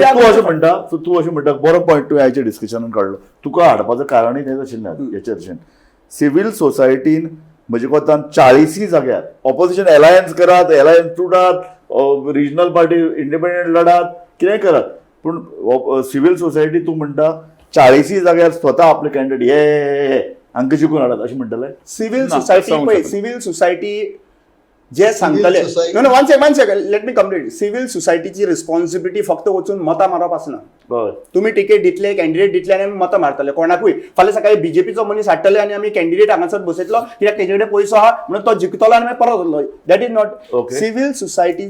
तू अशें म्हणटा बरो पॉयंट तुवें आयच्या डिस्कशनान काडलो. तुका हाडपाचें कारणूय तेंच आशिल्लें हे चर्चेन. सिव्हील सोसायटीन म्हज्या कोतान 40 जाग्यार ऑपोजिशन एलायन्स करात, एलायन्स तुटात, रिजनल पार्टी इंडिपेंडंट लढात, कितेंय करात, पूण सिव्हील सोसायटी तूं म्हणटा 40 जाग्यार स्वता आपले कॅन्डिडेट हे हांकां जिखून हाडात अशें म्हणटले. सिव्हील सोसायटी जे सांगतले one second let me complete. Civil सोसायटीची रिस्पॉन्सिबिलिटी फक्त वचून मतां मारप आसना. तुम्ही तिकेट दितले, कॅन्डिडेट दितले आनी आमी मतां मारतले कोणाकूय. फाल्यां सकाळी बीजेपीचो मनीस हाडटले आनी आमी कॅन्डिडेट हांगासर बसयतलो कित्याक तेजे कडेन पयसो आहा म्हणून तो जिखतलो आनी मागीर परत वतलो. That is not civil society.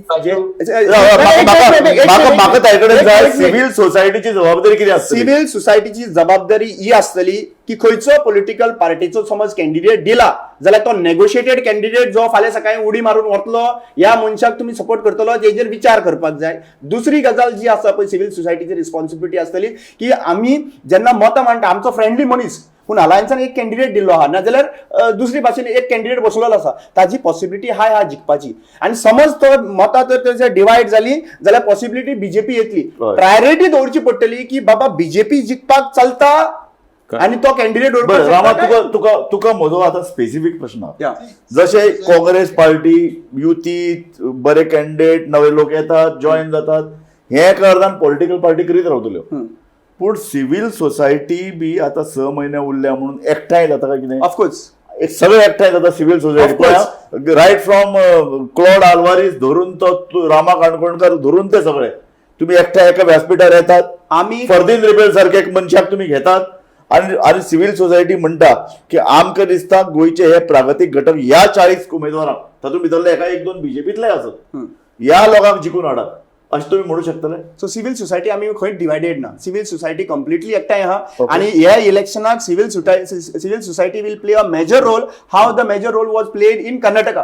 Civil सोसायटीची जबाबदारी कितें आसता? सिव्हील सोसायटीची जबाबदारी ही आसतली की खंयचो पॉलिटिकल पार्टीचो समज कॅन्डिडेट दिला जाल्यार तो नेगोशिएटेड कॅन्डिडेट जो फाल्यां सकाळी उडी मारून वतलो ह्या मनशाक तुम्ही सपोर्ट करतलो हेजेर विचार करपाक जाय. दुसरी गजाल जी आसा पळय सिव्हील सोसायटीची रिस्पॉन्सिबिलिटी आसतली की आमी जेन्ना मतां मांडटा आमचो फ्रेंडली मनीस पूण अलायन्सान एक कॅन्डिडेट दिल्लो आहा नाजाल्यार दुसरी भाशेन एक कॅन्डिडेट बसलेलो आसा ताजी पॉसिबिलिटी हाय हा जिखपाची. आनी समज तो मतां जर डिवायड जाली जाल्यार पॉसिबिलिटी बीजेपी येतली. प्रायोरिटी दवरची पडटली की बाबा बीजेपी जिखपाक चलता आणि तो कॅन्डिडेट रामा तुका म्हजो आतां स्पेसिफीक प्रश्न. जशे काँग्रेस पार्टी युतीत बरे कॅन्डिडेट नवे लोक येतात जॉईन जातात हे करताना पॉलिटिकल पार्टी करीत रावतल्यो. पूण सिव्हील सोसायटी बी आता 6 महिने उरल्या म्हणून एकठांय जाता काय कितें? ऑफकोर्स सगळे एकठांय जाता civil society right from Claude Alvares धरून तो रामा काणकोणकर धरून ते सगळे तुम्ही एकठांय एका व्यासपीठार येतात. आम्ही फर्दीन रिबेल सारखे एक मनशाक तुम्ही घेतात आणि सिव्हील सोसायटी म्हणटा की आमकां दिसता गोंयचे हे प्रागतीक घटक ह्या 40 उमेदवारांक तातूंत भितरले एका एक दोन बीजेपीतले आसत ह्या लोकांक जिखून हाडात अशें तुम्ही म्हणू शकतले. सो सिव्हील सोसायटी आमी खंय डिवायडेड ना. सिव्हील सोसायटी कंप्लिटली एकठांय आहा आणि ह्या इलेक्शनाक civil society will play a major role. How the major role was played in Karnataka.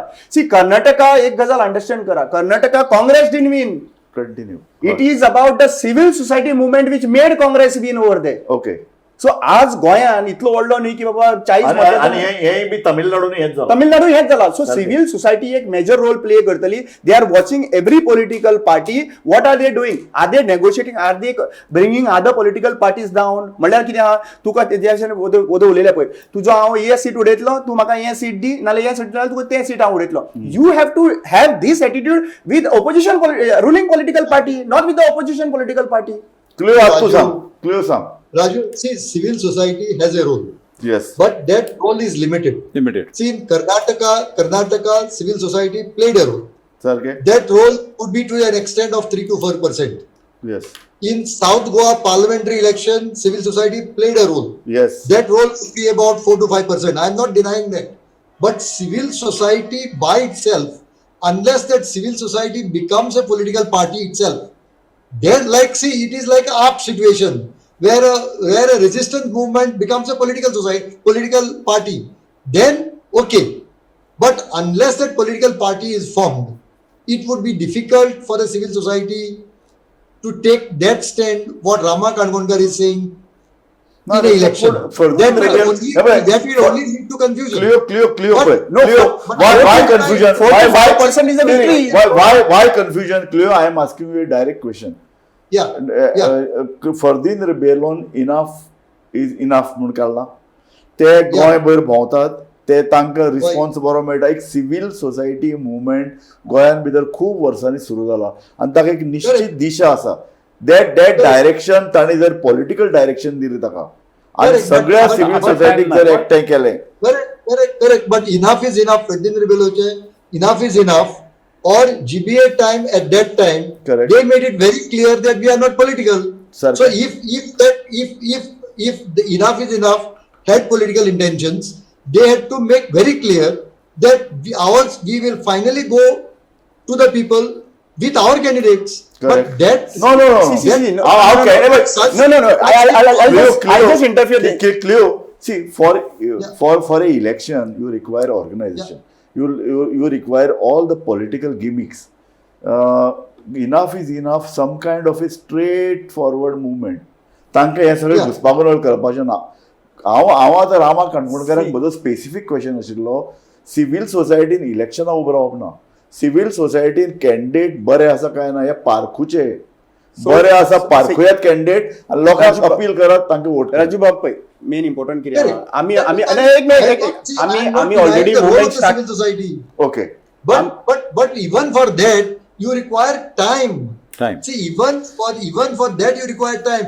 Karnataka एक गजाल अंडरस्टँड करा. Karnataka Congress didn't win. Continue. It is about the civil society movement which made Congress win over they. Okay. So आज गोंयान इतलो व्हडलो न्ही की बाबा 40 तामिळनाडू हेच जाला. सो सिव्हील सोसायटी एक मेजर रोल प्ले करतली. They are watching every political party. What are they doing? Are they negotiating? Are they bringing other political parties down? म्हणल्यार कितें आहा तुका तेजे उलयलें पळय तुजो हांव हे सीट उडयतलो तूं म्हाका हे सीट दी नाल्यार हे सीट दिल्यार तुका ते सीट हांव उडयतलो. You have to have this attitude with opposition ruling political party not with the opposition political party. Clear सांग Raju, see, civil society has a role. Yes. But that role is limited. See, in Karnataka, civil society played a role. Okay. That role could be to an extent of 3 to 4%. Yes. In South Goa parliamentary election, civil society played a role. Yes. That role could be about 4 to 5%. I am not denying that. But civil society by itself, unless that civil society becomes a political party itself, then it is like a AAP situation. Where a resistance movement becomes a political party, then okay. But unless that political party is formed, it would be difficult for the civil society to take that stand. What Rama Kankonkar is saying in the election, that will only lead to confusion. Clear. Why confusion? 4% is a victory. Why confusion? Clear. I am asking you a direct question. फर्दीन रिबेलोन enough म्हणून काडला ते गोंयभर भोंवतात ते तांकां response बरो मेळटा. एक सिव्हील सोसायटी मुवमेंट गोंयान भितर खूब वर्सांनी सुरू जाला आनी ताका एक निश्चित दिशा आसा. दॅट डायरेक्शन तांणी जर पॉलिटिकल डायरेक्शन दिलें ताका आनी सगळ्या सिव्हील सोसायटीक जर एकठांय केलें. Correct. But enough is enough. Fardin रिबेलोचे enough is enough. Or GBA time at that time, correct, they made it very clear that we are not political. Sir, so if the enough is enough had political intentions, they had to make very clear that we will finally go to the people with our candidates. Correct. But that no. I'll just interfere. Clear. See, for a election, you require organization. Yeah. You require all the political gimmicks. Enough is enough. Some kind of a straightforward movement. तांकां हे सगळें घुसपागोंदळ करपाचें ना. हांव आतां रामा काणकोणकाराक म्हजो specific question आशिल्लो. Civil सोसायटीन इलेक्शनां उबो रावप ना. सिव्हील सोसायटीन कॅन्डिडेट बरे आसा काय ना हे पारखुचे. बरे आसा पारखुयात कॅन्डिडेट आनी लोकांक अपील करत तांकां वोट करत. राजू बाब पळय मेन इम्पॉर्टंट कितें Correct. आहा? आमी Correct. आमी And आनी एक I am minute not- see, I आमी am not आमी denying already the role movement of the start civil society. Okay But even for that, you require time. Time. See, even for that, you require time.